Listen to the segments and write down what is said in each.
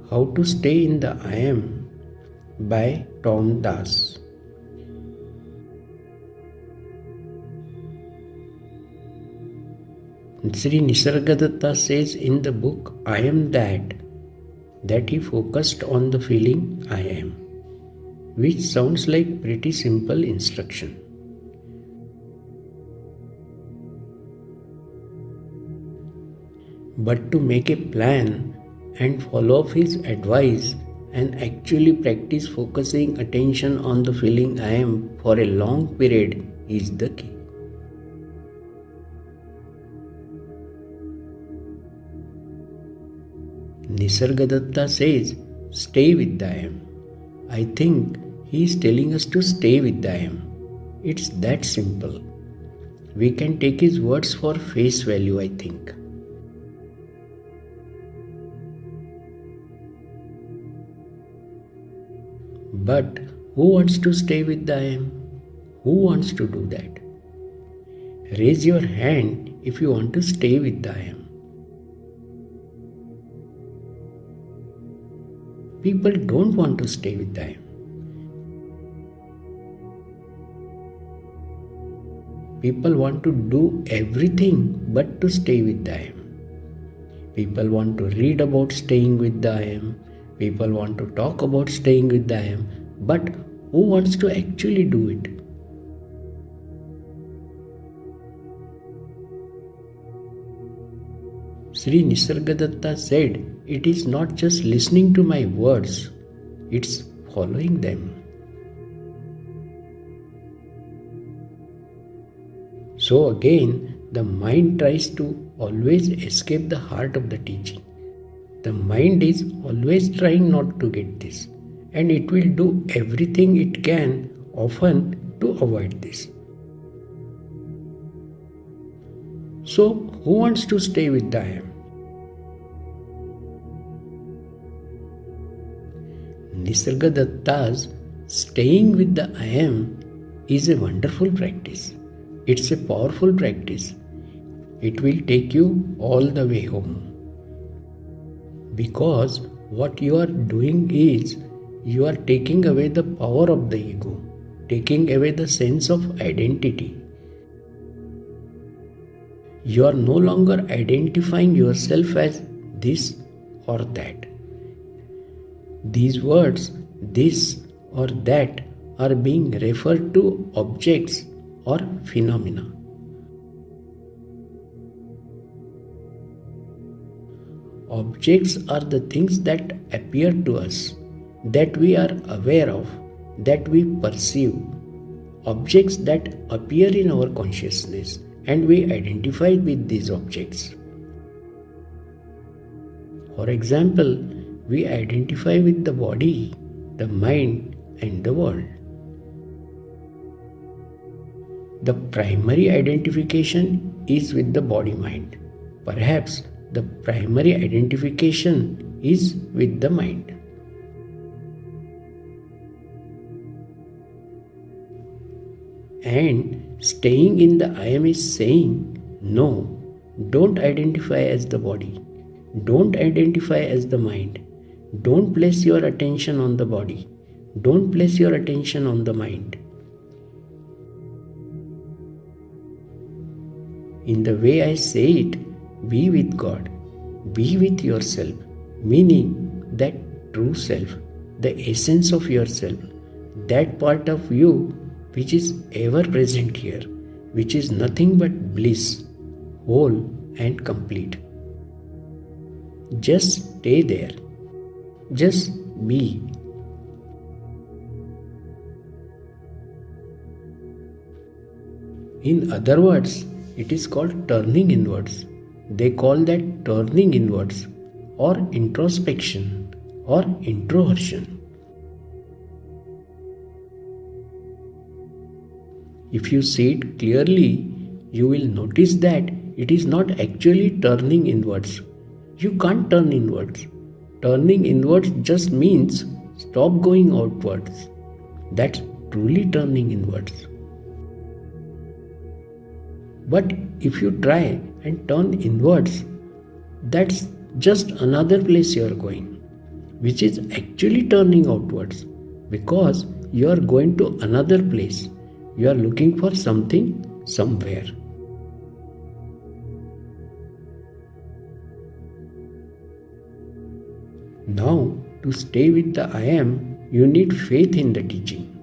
How to Stay in the I Am by Tom Das. Sri Nisargadatta says in the book I Am that he focused on the feeling I am, which sounds like pretty simple instruction. But to make a plan and follow up his advice and actually practice focusing attention on the feeling I am for a long period is the key. Nisargadatta says, stay with the I am. I think he is telling us to stay with the I am. It's that simple. We can take his words for face value, I think. But who wants to stay with the I am? Who wants to do that? Raise your hand if you want to stay with the I am. People don't want to stay with the I am. People want to do everything but to stay with the I am. People want to read about staying with the I am. People want to talk about staying with the I am. But who wants to actually do it? Sri Nisargadatta said, it is not just listening to my words, it's following them. So again, the mind tries to always escape the heart of the teaching. The mind is always trying not to get this, and it will do everything it can often to avoid this. So, who wants to stay with the I am? Nisargadatta's staying with the I am is a wonderful practice. It's a powerful practice. It will take you all the way home. Because what you are doing is you are taking away the power of the ego, taking away the sense of identity. You are no longer identifying yourself as this or that. These words, this or that, are being referred to objects or phenomena. Objects are the things that appear to us, that we are aware of, that we perceive. Objects that appear in our consciousness, and we identify with these objects. For example, we identify with the body, the mind, and the world. The primary identification is with the body-mind. Perhaps the primary identification is with the mind. And staying in the I am is saying, no, don't identify as the body. Don't identify as the mind. Don't place your attention on the body. Don't place your attention on the mind. In the way I say it, be with God. Be with yourself, meaning that true self, the essence of yourself, that part of you which is ever present here, which is nothing but bliss, whole and complete. Just stay there. Just be. In other words, it is called turning inwards. They call that turning inwards or introspection or introversion. If you see it clearly, you will notice that it is not actually turning inwards. You can't turn inwards. Turning inwards just means stop going outwards. That's truly turning inwards. But if you try and turn inwards, that's just another place you are going. which is actually turning outwards, because you are going to another place. You are looking for something somewhere. Now, to stay with the I am, you need faith in the teaching.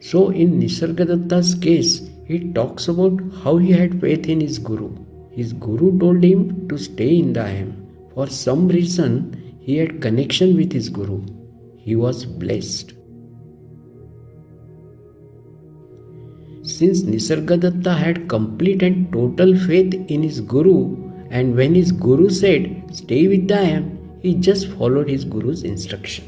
So, in Nisargadatta's case, he talks about how he had faith in his Guru. His Guru told him to stay in the I am. For some reason, he had connection with his Guru. He was blessed. Since Nisargadatta had complete and total faith in his Guru, and when his Guru said, stay with the I am, he just followed his Guru's instruction.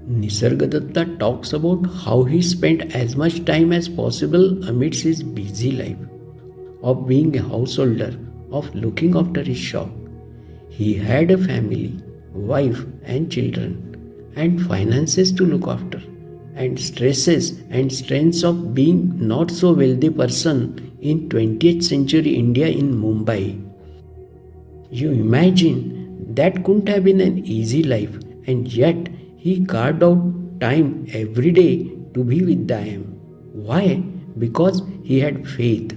Nisargadatta talks about how he spent as much time as possible amidst his busy life of being a householder, of looking after his shop. He had a family, wife and children, and finances to look after, and stresses and strains of being not so wealthy person in 20th century India in Mumbai. You imagine that couldn't have been an easy life, and yet he carved out time every day to be with the I am. Why? Because he had faith.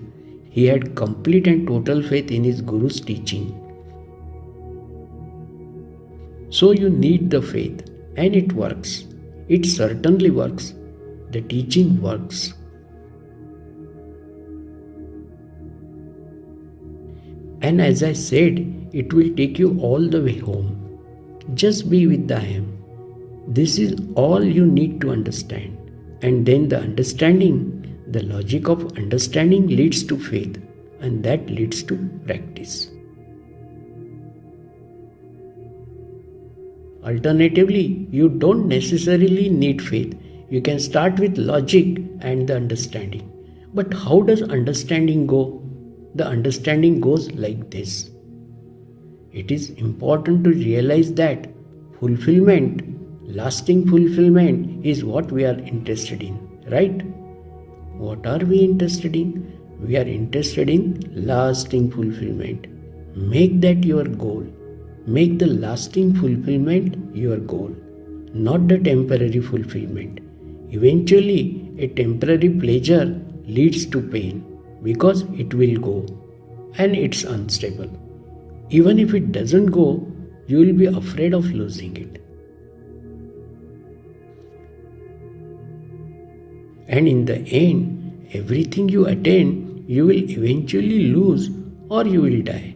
He had complete and total faith in his Guru's teaching. So you need the faith, and it works. It certainly works. The teaching works. And as I said, it will take you all the way home. Just be with the I am. This is all you need to understand. And then the understanding, the logic of understanding leads to faith, and that leads to practice. Alternatively, you don't necessarily need faith. You can start with logic and the understanding. But how does understanding go? The understanding goes like this. It is important to realize that fulfillment, lasting fulfillment, is what we are interested in, right? What are we interested in? We are interested in lasting fulfillment. Make that your goal. Make the lasting fulfillment your goal, not the temporary fulfillment. Eventually, a temporary pleasure leads to pain because it will go and it's unstable. Even if it doesn't go, you will be afraid of losing it. And in the end, everything you attain, you will eventually lose or you will die.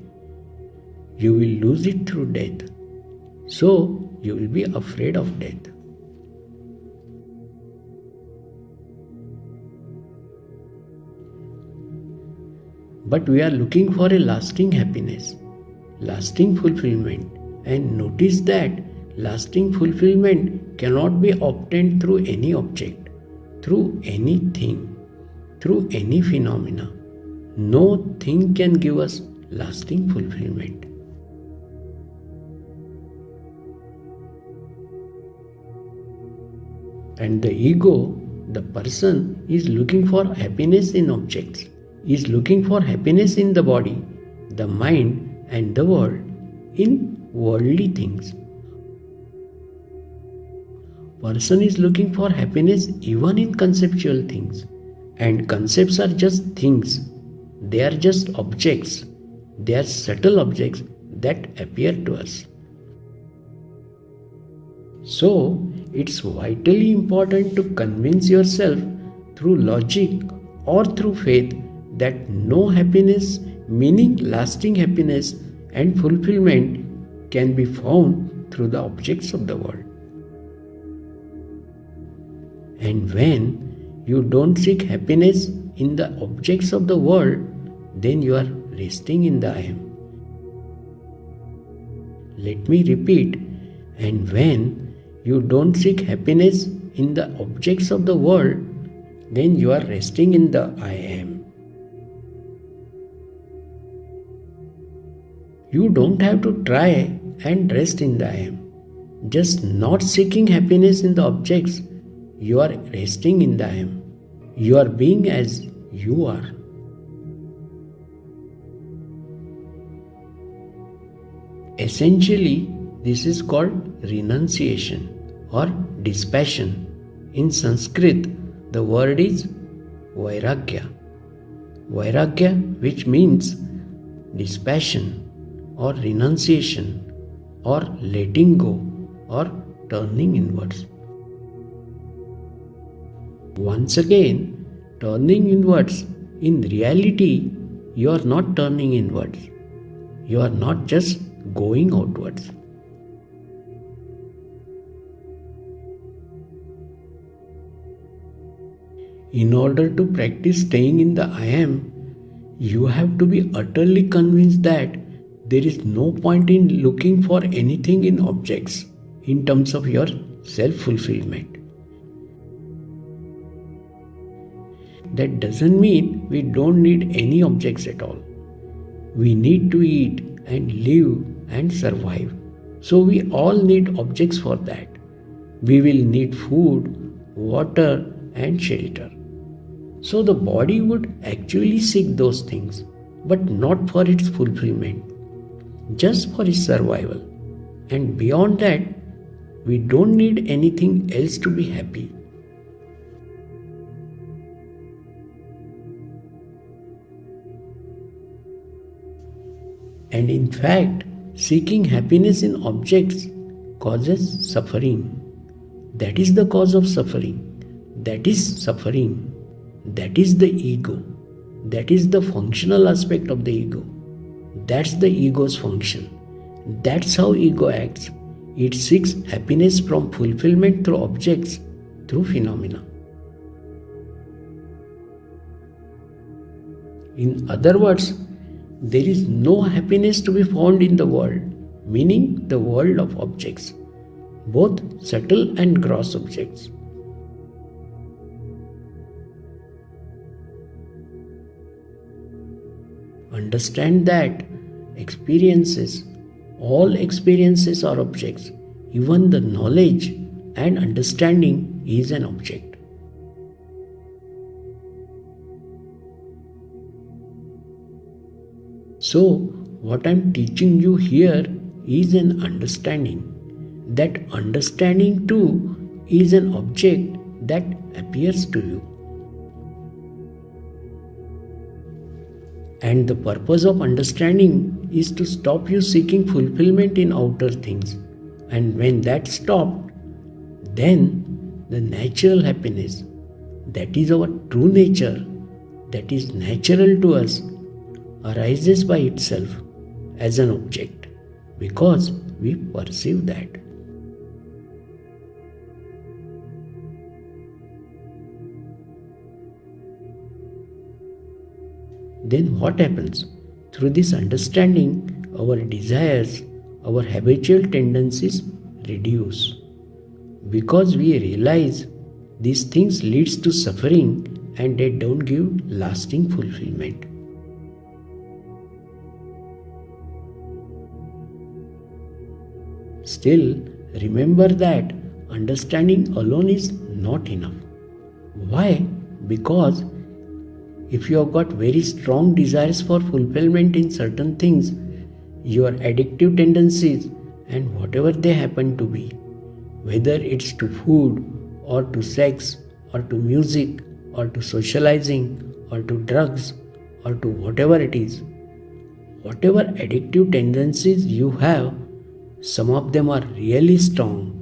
You will lose it through death. So, you will be afraid of death. But we are looking for a lasting happiness, lasting fulfillment. And notice that lasting fulfillment cannot be obtained through any object, through anything, through any phenomena. No thing can give us lasting fulfillment. And the ego, the person, is looking for happiness in objects, is looking for happiness in the body, the mind and the world, in worldly things. Person is looking for happiness even in conceptual things. And concepts are just things. They are just objects. They are subtle objects that appear to us. So, it's vitally important to convince yourself through logic or through faith that no happiness, meaning lasting happiness and fulfillment, can be found through the objects of the world. And when you don't seek happiness in the objects of the world, then you are resting in the I am. Let me repeat, and when you don't seek happiness in the objects of the world, then you are resting in the I am. You don't have to try and rest in the I am. Just not seeking happiness in the objects, you are resting in the I am. You are being as you are. Essentially, this is called renunciation or dispassion. In Sanskrit, the word is vairagya. Vairagya, which means dispassion or renunciation or letting go or turning inwards. Once again, turning inwards, in reality, you are not turning inwards. You are not just going outwards. In order to practice staying in the I am, you have to be utterly convinced that there is no point in looking for anything in objects in terms of your self-fulfillment. That doesn't mean we don't need any objects at all. We need to eat and live and survive. So we all need objects for that. We will need food, water and shelter. So the body would actually seek those things, but not for its fulfillment, just for its survival. And beyond that, we don't need anything else to be happy. And in fact, seeking happiness in objects causes suffering. That is the cause of suffering. That is suffering. That is the ego. That is the functional aspect of the ego. That's the ego's function. That's how ego acts. It seeks happiness from fulfillment through objects, through phenomena. In other words, there is no happiness to be found in the world, meaning the world of objects, both subtle and gross objects. Understand that all experiences are objects. Even the knowledge and understanding is an object. So, what I am teaching you here is an understanding. That understanding too is an object that appears to you. And the purpose of understanding is to stop you seeking fulfillment in outer things. And when that stopped, then the natural happiness, that is our true nature, that is natural to us, arises by itself as an object because we perceive that. Then what happens? Through this understanding, our desires, our habitual tendencies reduce. Because we realize these things leads to suffering and they don't give lasting fulfillment. Still, remember that understanding alone is not enough. Why? Because if you have got very strong desires for fulfillment in certain things, your addictive tendencies and whatever they happen to be, whether it's to food or to sex or to music or to socializing or to drugs or to whatever it is, whatever addictive tendencies you have, some of them are really strong.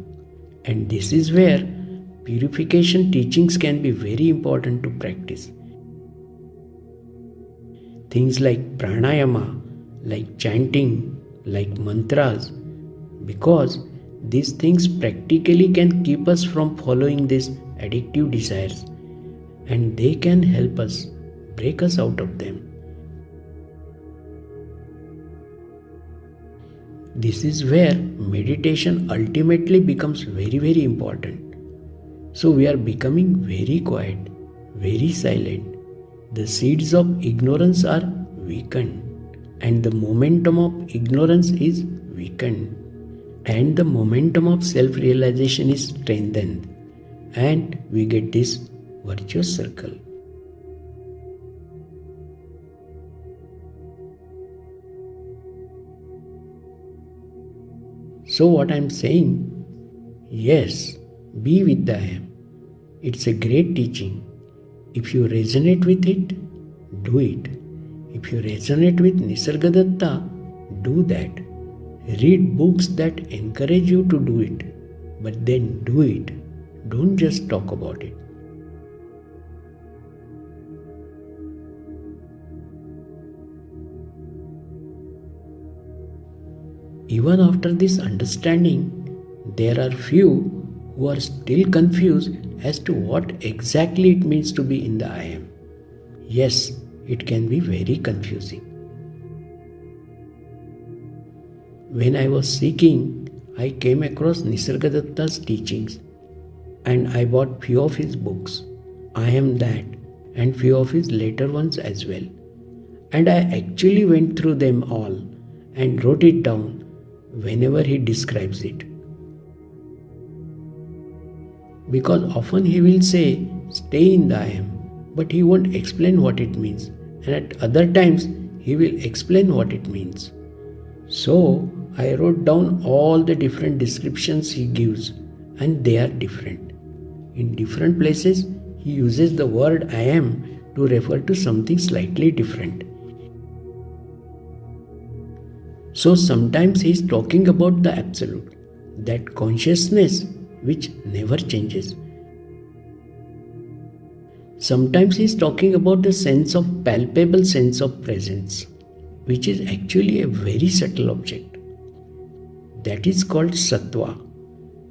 And this is where purification teachings can be very important to practice. Things like pranayama, like chanting, like mantras, because these things practically can keep us from following these addictive desires and they can help us break us out of them. This is where meditation ultimately becomes very, very important. So we are becoming very quiet, very silent. The seeds of ignorance are weakened and the momentum of ignorance is weakened and the momentum of self-realization is strengthened and we get this virtuous circle. So what I'm saying, yes, be with the I am. It's a great teaching. If you resonate with it, do it. If you resonate with Nisargadatta, do that. Read books that encourage you to do it, but then do it. Don't just talk about it. Even after this understanding, there are few who are still confused as to what exactly it means to be in the I am. Yes, it can be very confusing. When I was seeking, I came across Nisargadatta's teachings and I bought few of his books, I Am That, and few of his later ones as well. And I actually went through them all and wrote it down whenever he describes it. Because often he will say, stay in the I am, but he won't explain what it means. And at other times, he will explain what it means. So, I wrote down all the different descriptions he gives, and they are different. In different places, he uses the word I am to refer to something slightly different. So sometimes he is talking about the Absolute, that consciousness which never changes. Sometimes he is talking about a palpable sense of presence, which is actually a very subtle object. That is called Sattva,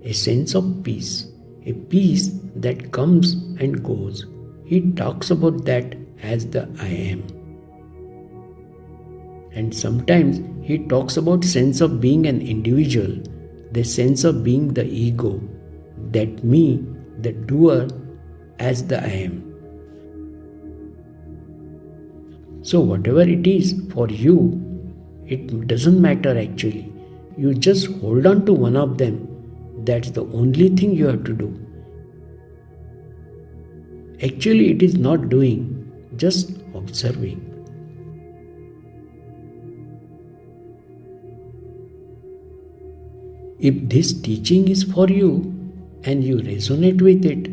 a sense of peace, a peace that comes and goes. He talks about that as the I am. And sometimes he talks about sense of being an individual, the sense of being the ego, that me, the doer, as the I am. So whatever it is for you, it doesn't matter actually. You just hold on to one of them. That's the only thing you have to do. Actually, it is not doing, just observing. If this teaching is for you and you resonate with it,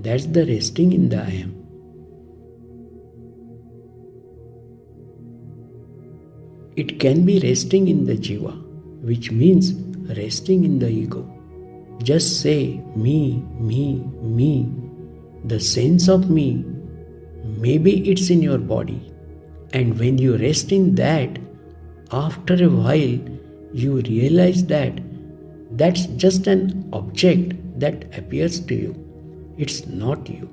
that's the resting in the I am. It can be resting in the jiva, which means resting in the ego. Just say me, me, me. The sense of me, maybe it's in your body. And when you rest in that, after a while, you realize that that's just an object that appears to you. It's not you.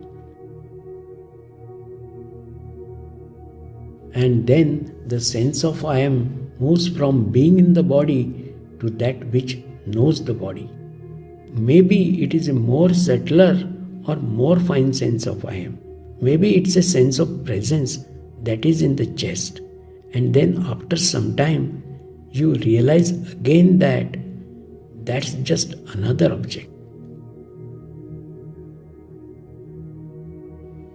And then the sense of I am moves from being in the body to that which knows the body. Maybe it is a more subtler or more fine sense of I am. Maybe it's a sense of presence that is in the chest. And then after some time, you realize again that that's just another object.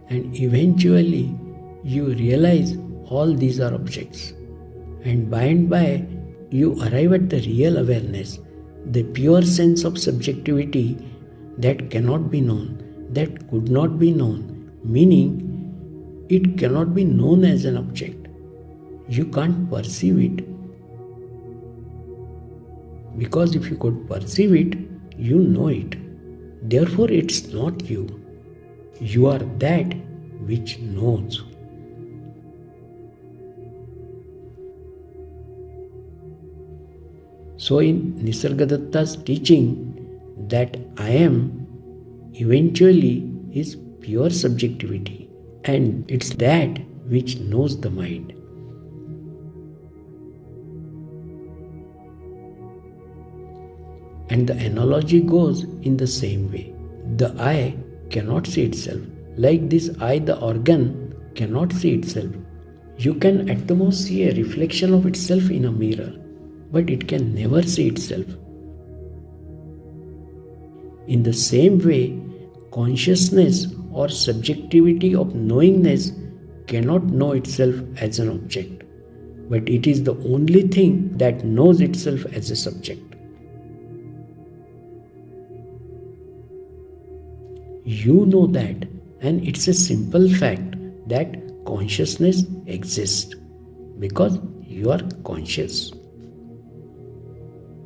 And eventually, you realize all these are objects. And by, you arrive at the real awareness, the pure sense of subjectivity that cannot be known, that could not be known, meaning it cannot be known as an object. You can't perceive it. Because if you could perceive it, you know it. Therefore, it's not you. You are that which knows. So in Nisargadatta's teaching, that I am eventually is pure subjectivity, and it's that which knows the mind. And the analogy goes in the same way. The eye cannot see itself. Like this eye, the organ cannot see itself. You can at the most see a reflection of itself in a mirror, but it can never see itself. In the same way, consciousness or subjectivity of knowingness cannot know itself as an object, but it is the only thing that knows itself as a subject. You know that, and it's a simple fact that consciousness exists because you are conscious.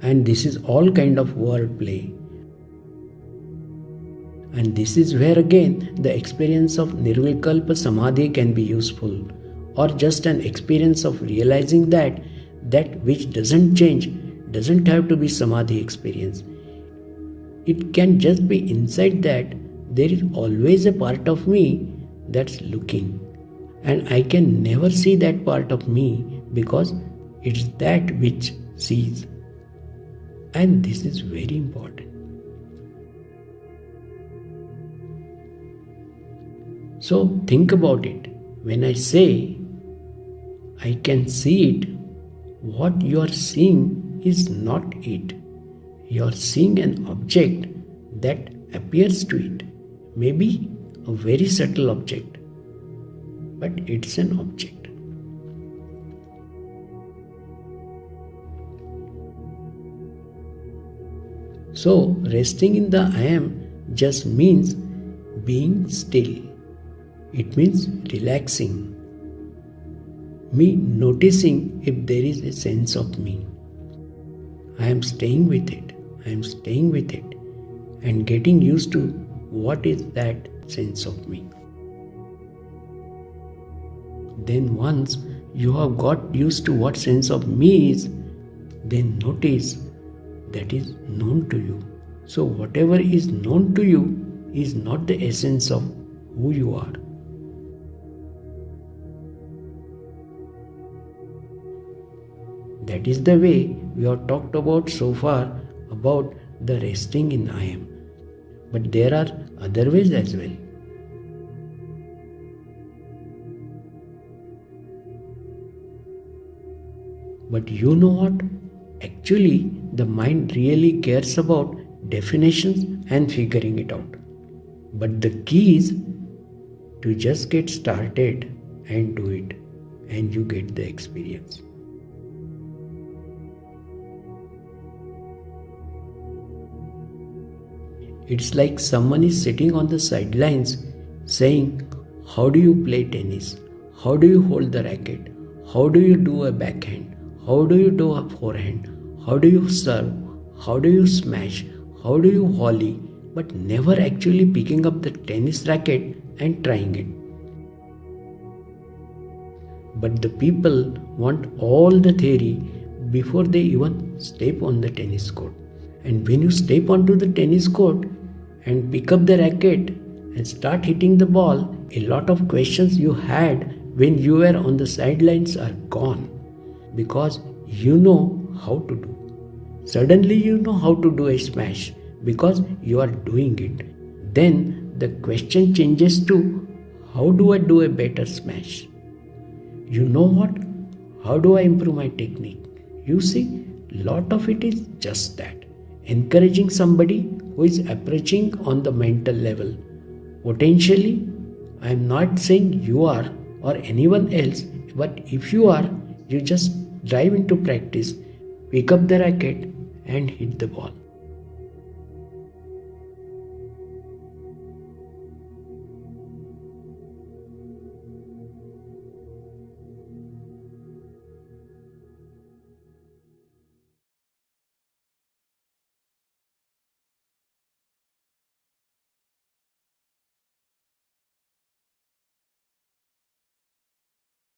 And this is all kind of wordplay. And this is where again the experience of Nirvikalpa Samadhi can be useful, or just an experience of realizing that that which doesn't change doesn't have to be Samadhi experience. It can just be inside that there is always a part of me that's looking, and I can never see that part of me because it's that which sees. And this is very important. So think about it. When I say I can see it, what you are seeing is not it. You are seeing an object that appears to it. Maybe a very subtle object, but it's an object. So resting in the I am just means being still. It means relaxing. Me noticing if there is a sense of me. I am staying with it. I am staying with it and getting used to what is that sense of me. Then once you have got used to what sense of me is, then notice that is known to you. So whatever is known to you is not the essence of who you are. That is the way we have talked about so far about the resting in I am. But there are other ways as well. But you know what? Actually, the mind really cares about definitions and figuring it out. But the key is to just get started and do it, and you get the experience. It's like someone is sitting on the sidelines saying, how do you play tennis? How do you hold the racket? How do you do a backhand? How do you do a forehand? How do you serve? How do you smash? How do you volley? But never actually picking up the tennis racket and trying it. But the people want all the theory before they even step on the tennis court. And when you step onto the tennis court and pick up the racket and start hitting the ball, a lot of questions you had when you were on the sidelines are gone, because you know how to do. Suddenly you know how to do a smash because you are doing it. Then the question changes to, how do I do a better smash? You know what? How do I improve my technique? You see, lot of it is just that. Encouraging somebody who is approaching on the mental level. Potentially, I am not saying you are or anyone else, but if you are, you just dive into practice, pick up the racket and hit the ball.